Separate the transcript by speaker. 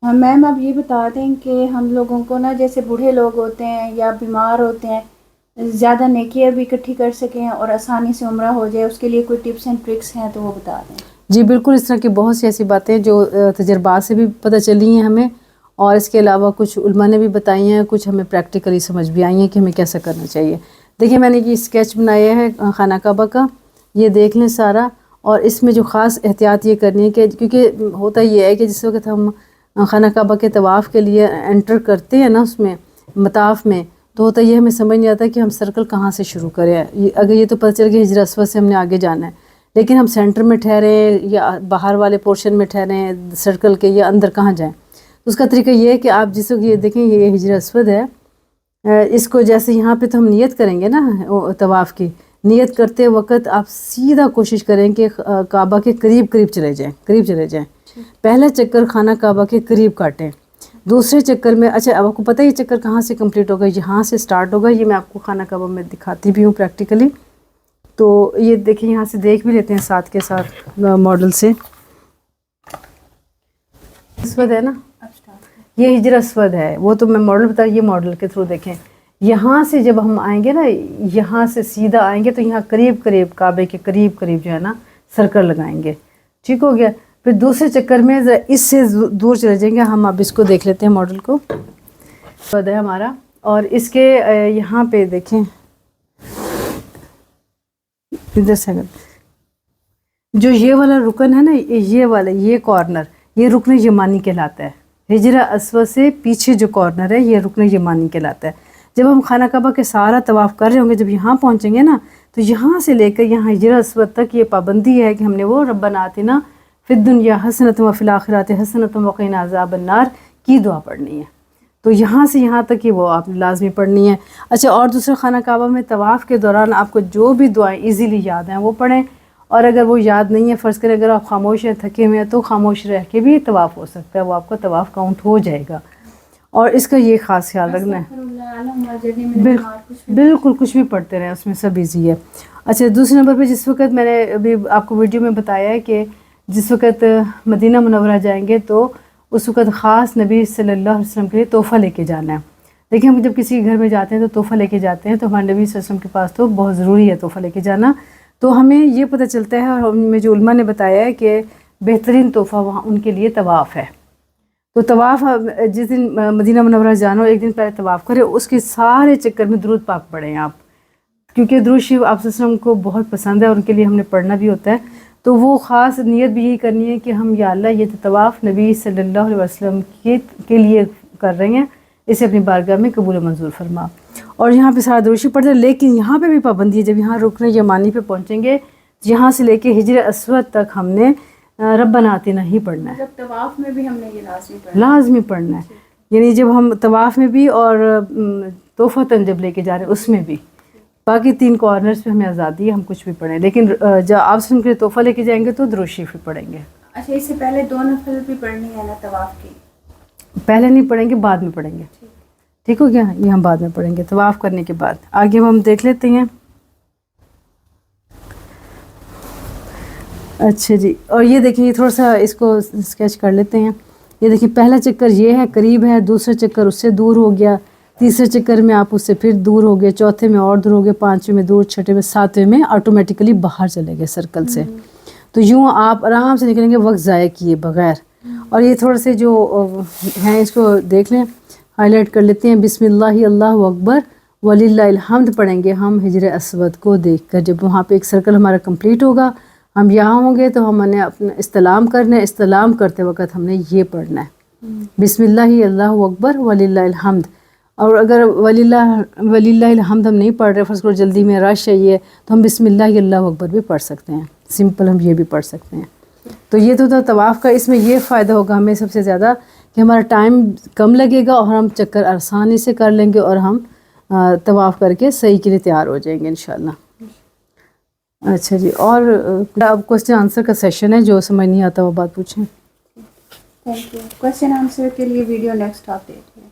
Speaker 1: ہاں میم آپ یہ بتا دیں کہ ہم لوگوں کو نا جیسے بوڑھے لوگ ہوتے ہیں یا بیمار ہوتے ہیں زیادہ نیکیاں بھی اکٹھی کر سکیں اور آسانی سے عمرہ ہو جائے، اس کے لیے کوئی ٹپس اینڈ ٹرکس ہیں تو وہ بتا دیں۔
Speaker 2: جی بالکل، اس طرح کی بہت سی ایسی باتیں جو تجربات سے بھی پتہ چلی ہیں ہمیں، اور اس کے علاوہ کچھ علماء نے بھی بتائی ہیں، کچھ ہمیں پریکٹیکلی سمجھ بھی آئی ہیں کہ ہمیں کیسا کرنا چاہیے۔ دیکھیں میں نے یہ اسکیچ بنایا ہے خانہ کعبہ کا، یہ دیکھ لیں سارا، اور اس میں جو خاص احتیاط یہ کرنی ہے کہ کیونکہ ہوتا یہ ہے کہ جس وقت ہم خانہ کعبہ کے طواف کے لیے انٹر کرتے ہیں نا اس میں مطاف میں، تو ہوتا یہ ہمیں سمجھ نہیں آتا کہ ہم سرکل کہاں سے شروع کریں۔ اگر یہ تو پتہ چل کہ حجر اسود سے ہم نے آگے جانا ہے، لیکن ہم سینٹر میں ٹھہرے یا باہر والے پورشن میں ٹھہرے سرکل کے، یا اندر کہاں جائیں۔ تو اس کا طریقہ یہ ہے کہ آپ جس وقت یہ دیکھیں یہ حجر اسود ہے، اس کو جیسے یہاں پہ تو ہم نیت کریں گے نا طواف کی، نیت کرتے وقت آپ سیدھا کوشش کریں کہ کعبہ کے قریب چلے جائیں، پہلا چکر خانہ کعبہ کے قریب کاٹیں، دوسرے چکر میں اچھا اب آپ کو پتہ ہے یہ چکر کہاں سے کمپلیٹ ہوگا، یہاں سے سٹارٹ ہوگا۔ یہ میں آپ کو خانہ کعبہ میں دکھاتی بھی ہوں پریکٹیکلی، تو یہ دیکھیں یہاں سے دیکھ بھی لیتے ہیں ساتھ کے ساتھ ماڈل سے۔ اسود ہے نا، یہ حجر اسود ہے، وہ تو میں ماڈل بتا، یہ ماڈل کے تھرو دیکھیں۔ یہاں سے جب ہم آئیں گے نا، یہاں سے سیدھا آئیں گے تو یہاں قریب کعبے کے قریب جو ہے نا سرکل لگائیں گے، ٹھیک ہو گیا۔ پھر دوسرے چکر میں اس سے دور چلے جائیں گے، ہم اب اس کو دیکھ لیتے ہیں ماڈل کو، اسود ہے ہمارا، اور اس کے یہاں پہ دیکھیں ادھر سے جو یہ والا رکن ہے نا، یہ کارنر، یہ رکن یمانی کہلاتا ہے۔ حجر اسود سے پیچھے جو کارنر ہے یہ رکن یمانی کہلاتا ہے۔ جب ہم خانہ کعبہ کے سارا طواف کر رہے ہوں گے، جب یہاں پہنچیں گے نا، تو یہاں سے لے کر یہاں حجر اسود تک یہ پابندی ہے کہ ہم نے وہ ربنا آتنا فی الدنیا حسنۃ وفی الآخرۃ حسنۃ وقنا عذاب النار کی دعا پڑھنی ہے۔ تو یہاں سے یہاں تک کہ وہ آپ نے لازمی پڑھنی ہے۔ اچھا، اور دوسرا خانہ کعبہ میں طواف کے دوران آپ کو جو بھی دعائیں ایزیلی یاد ہیں وہ پڑھیں، اور اگر وہ یاد نہیں ہے، فرض کریں اگر آپ خاموش ہیں، تھکے ہوئے ہیں، تو خاموش رہ کے بھی طواف ہو سکتا ہے، وہ آپ کا طواف کاؤنٹ ہو جائے گا۔ اور اس کا یہ خاص خیال رکھنا ہے، بالکل کچھ بھی پڑھتے رہیں، اس میں سب ایزی ہے۔ اچھا، دوسرے نمبر پہ جس وقت میں نے ابھی آپ کو ویڈیو میں بتایا ہے کہ جس وقت مدینہ منورہ جائیں گے تو اس وقت خاص نبی صلی اللہ علیہ وسلم کے لیے تحفہ لے کے جانا ہے۔ دیکھیں ہم جب کسی گھر میں جاتے ہیں تو تحفہ لے کے جاتے ہیں، تو ہمارے نبی صلی اللہ علیہ وسلم کے پاس تو بہت ضروری ہے تحفہ لے کے جانا۔ تو ہمیں یہ پتہ چلتا ہے، اور ہمیں جو علماء نے بتایا ہے کہ بہترین تحفہ وہاں ان کے لیے طواف ہے۔ تو طواف جس دن مدینہ منورہ جانا ہو، ایک دن پہلے طواف کرے، اس کے سارے چکر میں درود پاک پڑھیں آپ، کیونکہ درود شریف آپ صلی اللہ علیہ وسلم کو بہت پسند ہے اور ان کے لیے ہم نے پڑھنا بھی ہوتا ہے۔ تو وہ خاص نیت بھی یہی کرنی ہے کہ ہم یا اللہ یہ طواف نبی صلی اللہ علیہ وسلم کے لیے کر رہے ہیں، اسے اپنی بارگاہ میں قبول و منظور فرما۔ اور یہاں پہ سارا درود شریف پڑھتے ہیں، لیکن یہاں پہ بھی پابندی ہے، جب یہاں رکن یمانی پہ پہنچیں گے، یہاں سے لے کے حجر اسود تک ہم نے ربنا آتنا ہی پڑھنا ہے۔
Speaker 1: جب طواف میں بھی ہم نے یہ
Speaker 2: لازمی پڑھنا ہے، یعنی جب ہم طواف میں بھی اور تحفہ جب لے کے جا رہے ہیں اس میں بھی۔ باقی 3 کارنرز پہ ہمیں آزادی ہے، ہم کچھ بھی پڑھیں، لیکن جب آپ سن کے تحفہ لے کے جائیں گے تو درود شریف بھی پڑھیں گے۔
Speaker 1: اچھا، اس سے پہلے 2 نفل بھی پڑھنی ہے نا طواف کی؟
Speaker 2: پہلے نہیں پڑھیں گے، بعد میں پڑھیں گے، ٹھیک ہو گیا، یہ ہم بعد میں پڑھیں گے طواف کرنے کے بعد۔ آگے ہم دیکھ لیتے ہیں۔ اچھا جی، اور یہ دیکھیں، یہ تھوڑا سا اس کو اسکیچ کر لیتے ہیں۔ یہ دیکھیں پہلا چکر یہ ہے، قریب ہے، دوسرا چکر اس سے دور ہو گیا، تیسرے چکر میں آپ اس سے پھر دور ہو گئے، چوتھے میں اور دور ہو گئے، 5ویں میں دور، 6ویں میں، 7ویں میں آٹومیٹیکلی باہر چلے گئے سرکل سے۔ تو یوں آپ آرام سے نکلیں گے وقت ضائع کیے بغیر۔ اور یہ تھوڑے سے جو ہیں اس کو دیکھ لیں، ہائی لائٹ کر لیتے ہیں۔ بسم اللہ اللہ اکبر وللہ الحمد پڑھیں گے ہم حجر اسود کو دیکھ کر۔ جب وہاں پہ ایک سرکل ہمارا کمپلیٹ ہوگا، ہم یہاں ہوں گے تو ہم نے اپنا استلام کرنا ہے، استلام کرتے وقت ہم نے یہ پڑھنا ہے، بسم اللہ اللہ اکبر وللہ الحمد۔ اور اگر وللہ الحمد ہم نہیں پڑھ رہے، فرض کرو جلدی میں رش ہے یہ، تو ہم بسم اللہ اللہ اکبر بھی پڑھ سکتے ہیں، سمپل ہم یہ بھی پڑھ سکتے ہیں۔ تو یہ تو تھا طواف کا۔ اس میں یہ فائدہ ہوگا ہمیں سب سے زیادہ کہ ہمارا ٹائم کم لگے گا، اور ہم چکر آسانی سے کر لیں گے، اور ہم طواف کر کے صحیح کے لیے تیار ہو جائیں گے انشاءاللہ۔ اچھا جی، اور اب کوسچن آنسر کا سیشن ہے، جو سمجھ نہیں آتا وہ بات پوچھیں۔
Speaker 1: Thank you. کوسچن آنسر کے لیے ویڈیو نیکسٹ اپڈیٹ ہے۔